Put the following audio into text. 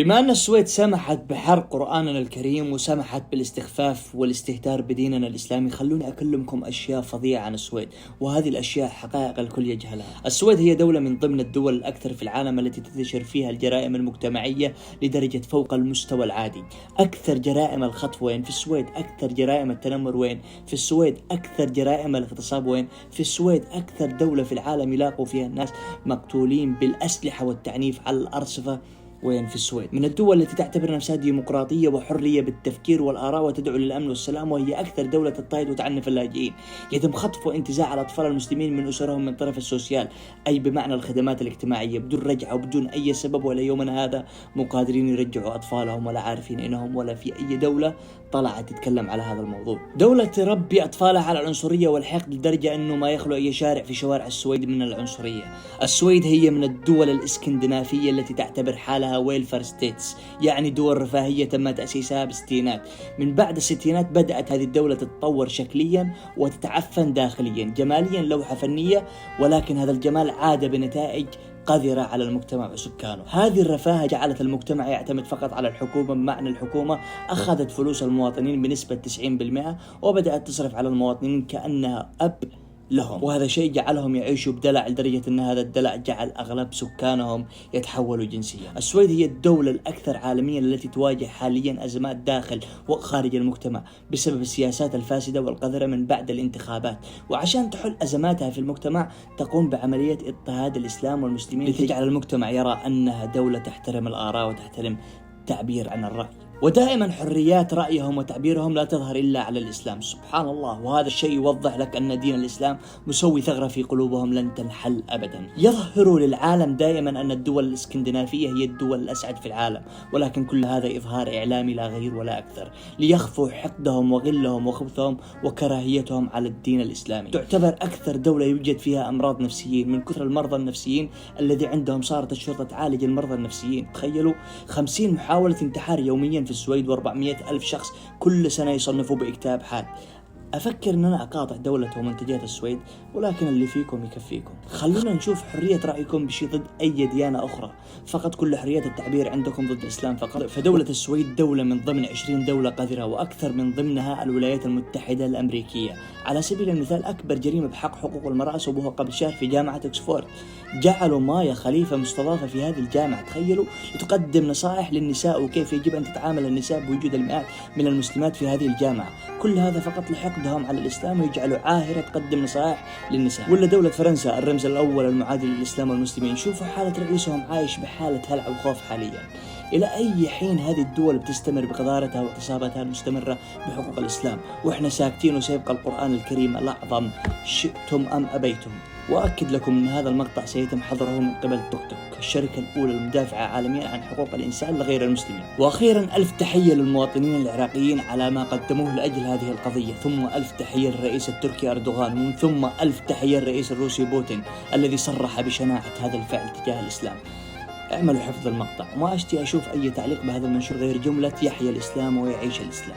بما أن السويد سمحت بحرق قرآننا الكريم وسمحت بالاستخفاف والاستهتار بديننا الإسلامي، خلوني أكلمكم أشياء فظيعة عن السويد، وهذه الأشياء حقائق الكل يجهلها. السويد هي دولة من ضمن الدول الأكثر في العالم التي تنتشر فيها الجرائم المجتمعية لدرجة فوق المستوى العادي. أكثر جرائم الخطف وين؟ في السويد. أكثر جرائم التنمر وين؟ في السويد. أكثر جرائم الاغتصاب وين؟ في السويد. أكثر دولة في العالم يلاقوا فيها الناس مقتولين بالأسلحة والتعنيف على الأرصفة وين؟ في السويد. من الدول التي تعتبر نفسها ديمقراطية وحرية بالتفكير والآراء وتدعو للأمن والسلام، وهي أكثر دولة تضطهد وتعنف اللاجئين. يتم خطف وانتزاع الأطفال المسلمين من أسرهم من طرف السوسيال، أي بمعنى الخدمات الاجتماعية، بدون رجعة وبدون أي سبب. ولا يومنا هذا مقادرين يرجعوا أطفالهم ولا عارفين إنهم، ولا في أي دولة طلعت تتكلم على هذا الموضوع. دولة تربي أطفالها على العنصرية والحقد لدرجة أنه ما يخلو أي شارع في شوارع السويد من العنصرية. السويد هي من الدول الإسكندنافية التي تعتبر حالها ويلفر ستيتس، يعني دول رفاهية تم تأسيسها بالستينات. من بعد الستينات بدأت هذه الدولة تتطور شكليا وتتعفن داخليا، جماليا لوحة فنية، ولكن هذا الجمال عاد بنتائج قذرة على المجتمع وسكانه. هذه الرفاهة جعلت المجتمع يعتمد فقط على الحكومة، بمعنى الحكومة أخذت فلوس المواطنين بنسبة 90% وبدأت تصرف على المواطنين كأنها أب لهم، وهذا شيء جعلهم يعيشوا بدلع لدرجة أن هذا الدلع جعل أغلب سكانهم يتحولوا جنسيا. السويد هي الدولة الأكثر عالميا التي تواجه حاليا أزمات داخل وخارج المجتمع بسبب السياسات الفاسدة والقذرة من بعد الانتخابات، وعشان تحل أزماتها في المجتمع تقوم بعملية اضطهاد الإسلام والمسلمين لتجعل المجتمع يرى أنها دولة تحترم الآراء وتحترم التعبير عن الرأي. ودائما حريات رأيهم وتعبيرهم لا تظهر إلا على الإسلام، سبحان الله. وهذا الشيء يوضح لك أن دين الإسلام مسوي ثغرة في قلوبهم لن تنحل أبدا. يظهروا للعالم دائما أن الدول الإسكندنافية هي الدول الأسعد في العالم، ولكن كل هذا إظهار إعلامي لا غير ولا أكثر، ليخفوا حقدهم وغلهم وخبثهم وكراهيتهم على الدين الإسلامي. تعتبر أكثر دولة يوجد فيها أمراض نفسيين، من كثر المرضى النفسيين الذي عندهم صارت الشرطة تعالج المرضى النفسيين. تخيلوا 50 محاولة انتحار يوميا في السويد، و400 ألف شخص كل سنة يصنفوا باكتئاب حاد. أفكر أن أنا أقاطع دولة ومنتجات السويد، ولكن اللي فيكم يكفيكم. خلونا نشوف حرية رأيكم بشيء ضد أي ديانة أخرى، فقط كل حرية التعبير عندكم ضد الإسلام فقط. فدولة السويد دولة من ضمن 20 دولة قذرة، وأكثر من ضمنها الولايات المتحدة الأمريكية. على سبيل المثال، أكبر جريمة بحق حقوق المرأة سووها قبل شهر في جامعة أكسفورد. جعلوا مايا خليفة مستضافة في هذه الجامعة، تخيلوا، لتقدم نصائح للنساء وكيف يجب أن تتعامل النساء بوجود المئات من المسلمات في هذه الجامعة. كل هذا فقط لحقدهم على الإسلام ويجعلوا عاهرة تقدم نصائح للنساء. ولا دولة فرنسا، الرمز الأول المعادي للإسلام والمسلمين، شوفوا حالة رئيسهم عايش بحالة هلع وخوف حاليا. إلى أي حين هذه الدول بتستمر بقذارتها واغتصاباتها المستمرة بحقوق الإسلام وإحنا ساكتين وسيبقى القرآن الكريم الأعظم شئتم أم أبيتم؟ وأكد لكم أن هذا المقطع سيتم حظره من قبل توك توك، الشركة الأولى المدافعة عالميا عن حقوق الإنسان لغير المسلمين. وأخيرا، ألف تحية للمواطنين العراقيين على ما قدموه لأجل هذه القضية، ثم ألف تحية للرئيس التركي أردوغان، ومن ثم ألف تحية للرئيس الروسي بوتين الذي صرح بشناعة هذا الفعل تجاه الإسلام. اعملوا حفظ المقطع، وما أشتي أشوف أي تعليق بهذا المنشور غير جملة يحيى الإسلام ويعيش الإسلام.